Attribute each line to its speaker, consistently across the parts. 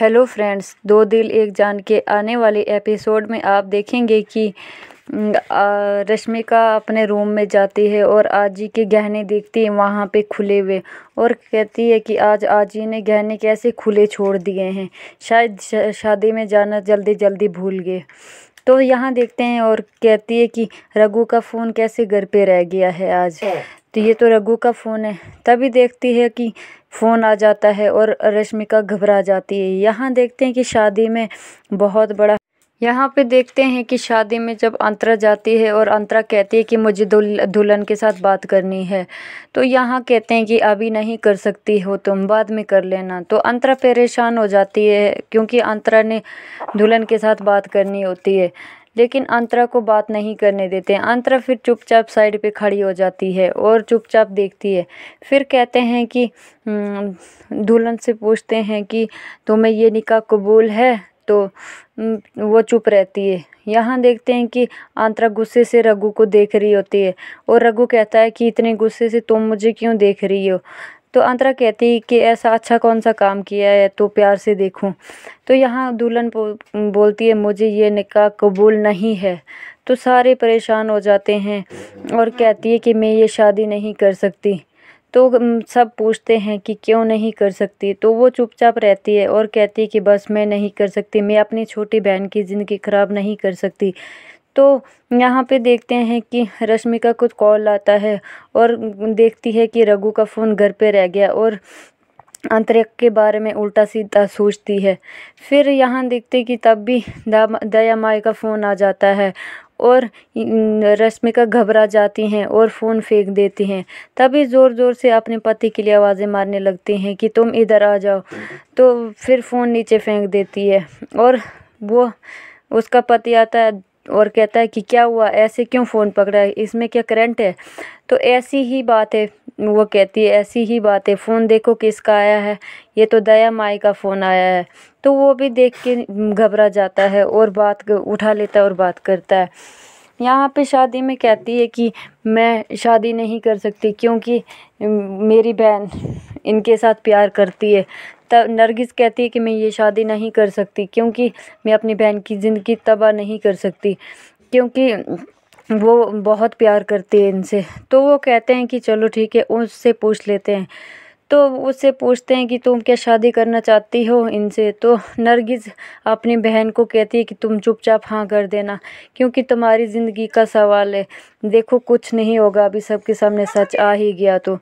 Speaker 1: Hello friends, दो दिल एक जान के आने वाले एपिसोड में आप देखेंगे कि रश्मिका अपने रूम में जाती है और आजी के गहने देखती है वहाँ पे खुले हुए, और कहती है कि आज आजी ने गहने कैसे खुले छोड़ दिए हैं, शायद शादी में जाना जल्दी जल्दी भूल गए। तो यहाँ देखते हैं और कहती है कि रघु का फ़ोन कैसे घर पे रह गया है आज, तो ये तो रघु का फ़ोन है। तभी देखती है कि फ़ोन आ जाता है और रश्मिका घबरा जाती है। यहाँ देखते हैं कि शादी में बहुत बड़ा यहाँ पे देखते हैं कि शादी में जब अंतरा जाती है और अंतरा कहती है कि मुझे दुल्हन के साथ बात करनी है, तो यहाँ कहते हैं कि अभी नहीं कर सकती हो, तुम बाद में कर लेना। तो अंतरा परेशान हो जाती है क्योंकि अंतरा ने दुल्हन के साथ बात करनी होती है, लेकिन अंतरा को बात नहीं करने देते हैं। अंतरा फिर चुपचाप साइड पे खड़ी हो जाती है और चुपचाप देखती है। फिर कहते हैं कि दुल्हन से पूछते हैं कि तुम्हें ये निकाह कबूल है, तो वो चुप रहती है। यहाँ देखते हैं कि अंतरा गुस्से से रघु को देख रही होती है और रघु कहता है कि इतने गुस्से से तुम मुझे क्यों देख रही हो। तो अंतरा कहती है कि ऐसा अच्छा कौन सा काम किया है तो प्यार से देखूं। तो यहाँ दुल्हन बोलती है मुझे ये निकाह कबूल नहीं है। तो सारे परेशान हो जाते हैं और कहती है कि मैं ये शादी नहीं कर सकती। तो सब पूछते हैं कि क्यों नहीं कर सकती, तो वो चुपचाप रहती है और कहती है कि बस मैं नहीं कर सकती, मैं अपनी छोटी बहन की ज़िंदगी ख़राब नहीं कर सकती। तो यहाँ पे देखते हैं कि रश्मिका को कॉल आता है और देखती है कि रघु का फ़ोन घर पे रह गया और अंतरिक्ष के बारे में उल्टा सीधा सोचती है। फिर यहाँ देखते हैं कि तब भी दया माई का फ़ोन आ जाता है और रश्मिका घबरा जाती हैं और फ़ोन फेंक देती हैं। तभी ज़ोर ज़ोर से अपने पति के लिए आवाज़ें मारने लगती हैं कि तुम इधर आ जाओ। तो फिर फ़ोन नीचे फेंक देती है और वो उसका पति आता है और कहता है कि क्या हुआ, ऐसे क्यों फ़ोन पकड़ा है, इसमें क्या करंट है। तो ऐसी ही बात है, वो कहती है ऐसी ही बात है, फ़ोन देखो किसका आया है, ये तो दया माई का फ़ोन आया है। तो वो भी देख के घबरा जाता है और बात उठा लेता है और बात करता है। यहाँ पे शादी में कहती है कि मैं शादी नहीं कर सकती क्योंकि मेरी बहन इनके साथ प्यार करती है। तब नरगिस कहती है कि मैं ये शादी नहीं कर सकती क्योंकि मैं अपनी बहन की ज़िंदगी तबाह नहीं कर सकती, क्योंकि वो बहुत प्यार करती है इनसे। तो वो कहते हैं कि चलो ठीक है, उससे पूछ लेते हैं। तो उससे पूछते हैं कि तुम क्या शादी करना चाहती हो इनसे। तो नरगिस अपनी बहन को कहती है कि तुम चुपचाप हाँ कर देना क्योंकि तुम्हारी ज़िंदगी का सवाल है, देखो कुछ नहीं होगा, अभी सबके सामने सच आ ही गया। तो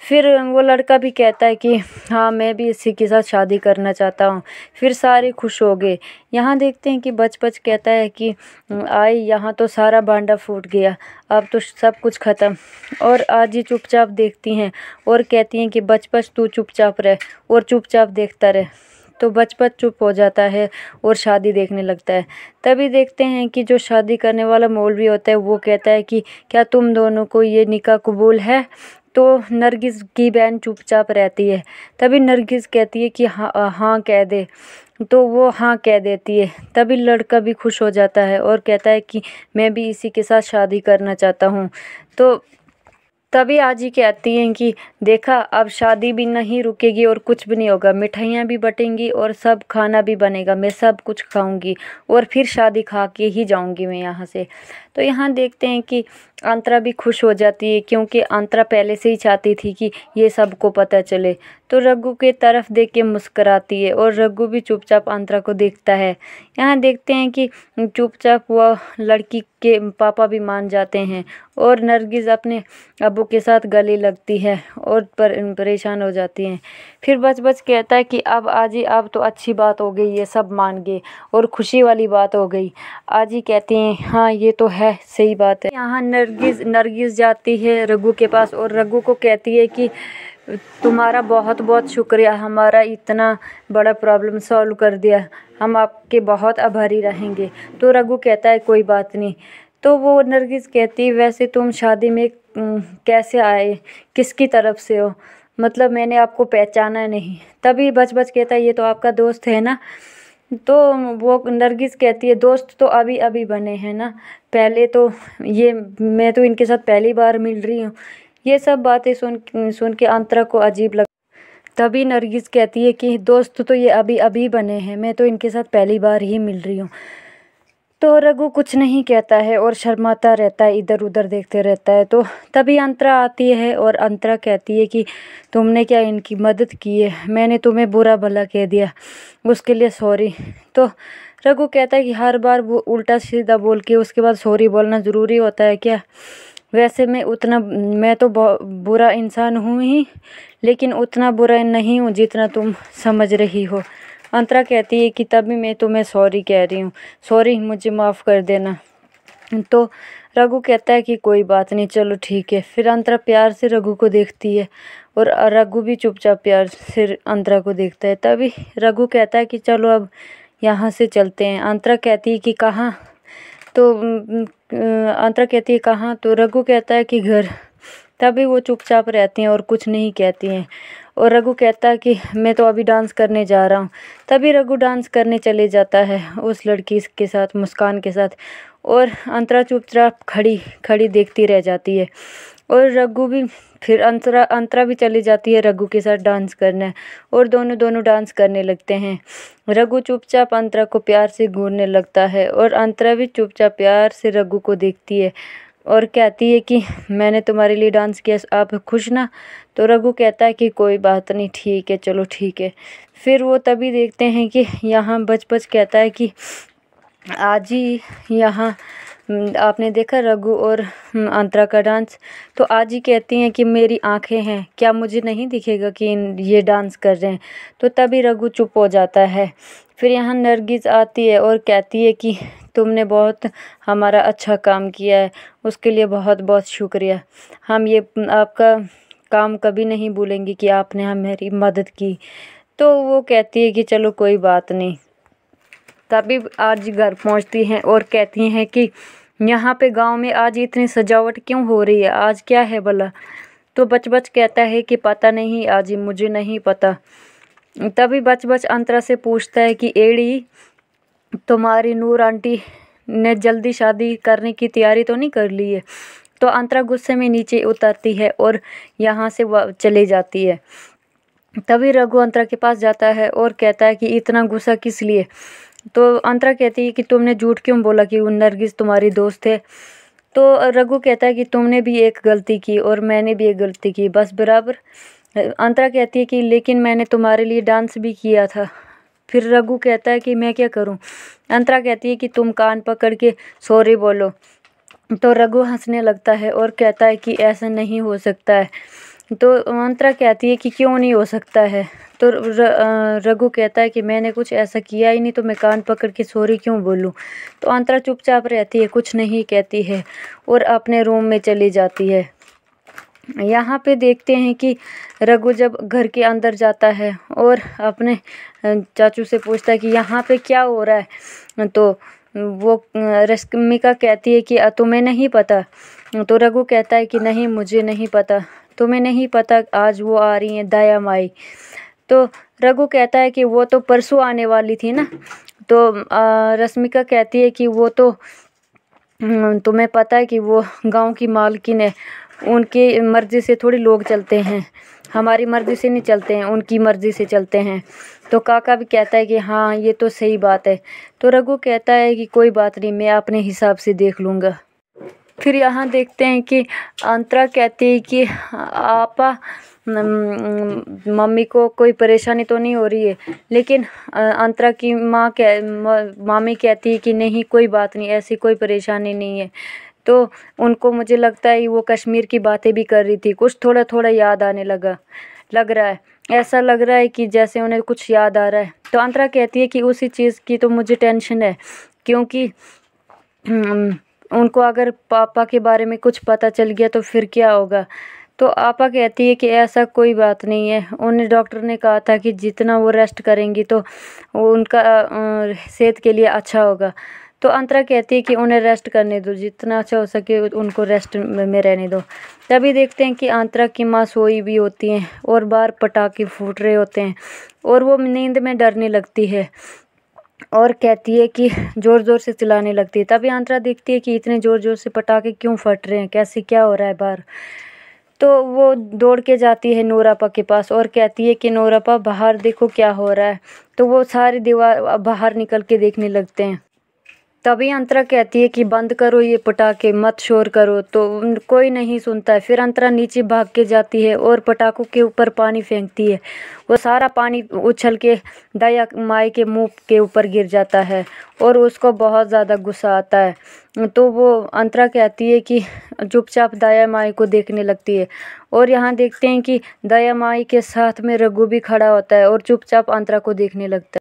Speaker 1: फिर वो लड़का भी कहता है कि हाँ मैं भी इसी के साथ शादी करना चाहता हूँ। फिर सारे खुश हो गए। यहाँ देखते हैं कि बच कहता है कि आई यहाँ तो सारा भांडा फूट गया, अब तो सब कुछ ख़त्म। और आज ही चुपचाप देखती हैं और कहती हैं कि बच तू चुपचाप रह और चुपचाप देखता रह। तो बच चुप हो जाता है और शादी देखने लगता है। तभी देखते हैं कि जो शादी करने वाला मौलवी होता है वो कहता है कि क्या तुम दोनों को ये निकाह कबूल है। तो नरगिस की बहन चुपचाप रहती है। तभी नरगिस कहती है कि हाँ कह दे। तो वो हाँ कह देती है। तभी लड़का भी खुश हो जाता है और कहता है कि मैं भी इसी के साथ शादी करना चाहता हूँ। तो तभी आजी कहती हैं कि देखा, अब शादी भी नहीं रुकेगी और कुछ भी नहीं होगा, मिठाइयाँ भी बटेंगी और सब खाना भी बनेगा, मैं सब कुछ खाऊंगी और फिर शादी खा के ही जाऊंगी मैं यहाँ से। तो यहाँ देखते हैं कि अंतरा भी खुश हो जाती है क्योंकि अंतरा पहले से ही चाहती थी कि ये सबको पता चले। तो रघु के तरफ देख के मुस्कराती है और रघु भी चुपचाप अंतरा को देखता है। यहाँ देखते हैं कि चुपचाप वह लड़की के पापा भी मान जाते हैं और नरगिस अपने अब्बू के साथ गले लगती है और परेशान हो जाती हैं। फिर बच कहता है कि अब आजी अब तो अच्छी बात हो गई, ये सब मान गए और खुशी वाली बात हो गई। आजी कहती हैं हाँ ये तो है, सही बात है। यहाँ नरगिस जाती है रघु के पास और रघु को कहती है कि तुम्हारा बहुत बहुत शुक्रिया, हमारा इतना बड़ा प्रॉब्लम सॉल्व कर दिया, हम आपके बहुत आभारी रहेंगे। तो रघु कहता है कोई बात नहीं। तो वो नरगिस कहती है वैसे तुम शादी में कैसे आए, किसकी तरफ से हो, मतलब मैंने आपको पहचाना नहीं। तभी बच कहता है ये तो आपका दोस्त है ना। तो वो नरगिस कहती है दोस्त तो अभी अभी बने हैं ना, पहले तो ये मैं तो इनके साथ पहली बार मिल रही हूँ। ये सब बातें सुन के अंतरा को अजीब लग तभी नरगिस कहती है कि दोस्त तो ये अभी अभी बने हैं, मैं तो इनके साथ पहली बार ही मिल रही हूँ। तो रघु कुछ नहीं कहता है और शर्माता रहता है, इधर उधर देखते रहता है। तो तभी अंतरा आती है और अंतरा कहती है कि तुमने क्या इनकी मदद की है, मैंने तुम्हें बुरा भला कह दिया, उसके लिए सॉरी। तो रघु कहता है कि हर बार वो उल्टा सीधा बोल के उसके बाद सॉरी बोलना ज़रूरी होता है क्या? वैसे मैं तो बुरा इंसान हूँ ही, लेकिन उतना बुरा नहीं हूँ जितना तुम समझ रही हो। अंतरा कहती है कि तभी मैं तुम्हें सॉरी कह रही हूँ, सॉरी, मुझे माफ़ कर देना। तो रघु कहता है कि कोई बात नहीं, चलो ठीक है। फिर अंतरा प्यार से रघु को देखती है और रघु भी चुपचाप प्यार से अंतरा को देखता है। तभी रघु कहता है कि चलो अब यहाँ से चलते हैं। अंतरा कहती है कि कहाँ? तो अंतरा कहती है कहाँ? तो रघु कहता है कि घर। तभी वो चुपचाप रहती हैं और कुछ नहीं कहती हैं। और रघु कहता है कि मैं तो अभी डांस करने जा रहा हूँ। तभी रघु डांस करने चले जाता है उस लड़की के साथ, मुस्कान के साथ। और अंतरा चुपचाप खड़ी खड़ी देखती रह जाती है। और रघु भी फिर अंतरा भी चली जाती है रघु के साथ डांस करने, और दोनों डांस करने लगते हैं। रघु चुपचाप अंतरा को प्यार से घूरने लगता है और अंतरा भी चुपचाप प्यार से रघु को देखती है और कहती है कि मैंने तुम्हारे लिए डांस किया, आप खुश ना? तो रघु कहता है कि कोई बात नहीं, ठीक है, चलो ठीक है। फिर वो तभी देखते हैं कि यहाँ बच कहता है कि आज ही यहाँ आपने देखा रघु और अंतरा का डांस? तो आज ही कहती हैं कि मेरी आंखें हैं, क्या मुझे नहीं दिखेगा कि ये डांस कर रहे हैं? तो तभी रघु चुप हो जाता है। फिर यहाँ नरगिस आती है और कहती है कि तुमने बहुत हमारा अच्छा काम किया है, उसके लिए बहुत बहुत शुक्रिया। हम ये आपका काम कभी नहीं भूलेंगे कि आपने हमारी मदद की। तो वो कहती है कि चलो कोई बात नहीं। तभी आज घर पहुंचती हैं और कहती हैं कि यहाँ पे गांव में आज इतनी सजावट क्यों हो रही है, आज क्या है भला? तो बच कहता है कि पता नहीं आज, मुझे नहीं पता। तभी बच अंतरा से पूछता है कि एड़ी, तुम्हारी नूर आंटी ने जल्दी शादी करने की तैयारी तो नहीं कर ली है? तो अंतरा गुस्से में नीचे उतरती है और यहाँ से चले जाती है। तभी रघु अंतरा के पास जाता है और कहता है कि इतना गुस्सा किस लिए? तो अंतरा कहती है कि तुमने झूठ क्यों बोला कि वो नरगिस तुम्हारी दोस्त है? तो रघु कहता है कि तुमने भी एक गलती की और मैंने भी एक गलती की, बस बराबर। अंतरा कहती है कि लेकिन मैंने तुम्हारे लिए डांस भी किया था। फिर रघु कहता है कि मैं क्या करूं? अंतरा कहती है कि तुम कान पकड़ के सॉरी बोलो। तो रघु हंसने लगता है और कहता है कि ऐसा नहीं हो सकता है। तो अंतरा कहती है कि क्यों नहीं हो सकता है? तो रघु कहता है कि मैंने कुछ ऐसा किया ही नहीं, तो मैं कान पकड़ के सॉरी क्यों बोलूं? तो अंतरा चुपचाप रहती है, कुछ नहीं कहती है और अपने रूम में चली जाती है। यहाँ पे देखते हैं कि रघु जब घर के अंदर जाता है और अपने चाचू से पूछता है कि यहाँ पे क्या हो रहा है? तो वो रश्मिका कहती है कि तुम्हें नहीं पता? तो रघु कहता है कि नहीं, मुझे नहीं पता। तुम्हें नहीं पता आज वो आ रही हैं दया माई? तो रघु कहता है कि वो तो परसों आने वाली थी ना। तो रश्मिका कहती है कि वो तो तुम्हें पता है कि वो गांव की मालकिन है, उनकी मर्ज़ी से थोड़ी लोग चलते हैं, हमारी मर्ज़ी से नहीं चलते हैं, उनकी मर्ज़ी से चलते हैं। तो काका भी कहता है कि हाँ, ये तो सही बात है। तो रघु कहता है कि कोई बात नहीं, मैं अपने हिसाब से देख लूँगा। फिर यहाँ देखते हैं कि अंतरा कहती है कि आपा मम्मी को कोई परेशानी तो नहीं हो रही है? लेकिन अंतरा की मामी कहती है कि नहीं, कोई बात नहीं, ऐसी कोई परेशानी नहीं है। तो उनको मुझे लगता है वो कश्मीर की बातें भी कर रही थी, कुछ थोड़ा थोड़ा याद आने लग रहा है, ऐसा लग रहा है कि जैसे उन्हें कुछ याद आ रहा है। तो अंतरा कहती है कि उसी चीज़ की तो मुझे टेंशन है, क्योंकि उनको अगर पापा के बारे में कुछ पता चल गया तो फिर क्या होगा? तो आपा कहती है कि ऐसा कोई बात नहीं है, उन्हें डॉक्टर ने कहा था कि जितना वो रेस्ट करेंगी तो वो उनका सेहत के लिए अच्छा होगा। तो अंतरा कहती है कि उन्हें रेस्ट करने दो, जितना अच्छा हो सके उनको रेस्ट में रहने दो। तभी देखते हैं कि अंतरा की माँ सोई भी होती हैं और बाहर पटाखे फूट रहे होते हैं और वो नींद में डरने लगती है और कहती है कि ज़ोर ज़ोर से चिल्लाने लगती है। तभी अंतरा देखती है कि इतने ज़ोर ज़ोर से पटाखे क्यों फट रहे हैं, कैसे क्या हो रहा है बाहर? तो वो दौड़ के जाती है नूरापा के पास और कहती है कि नूरापा बाहर देखो क्या हो रहा है। तो वो सारी दीवार बाहर निकल के देखने लगते हैं। तभी अंतरा कहती है कि बंद करो ये पटाखे, मत शोर करो। तो कोई नहीं सुनता है। फिर अंतरा नीचे भाग के जाती है और पटाखों के ऊपर पानी फेंकती है। वो सारा पानी उछल के दया माई के मुंह के ऊपर गिर जाता है और उसको बहुत ज़्यादा गुस्सा आता है। तो वो अंतरा कहती है कि चुपचाप दया माई को देखने लगती है। और यहाँ देखते हैं कि दया माई के साथ में रघु भी खड़ा होता है और चुपचाप अंतरा को देखने लगता है।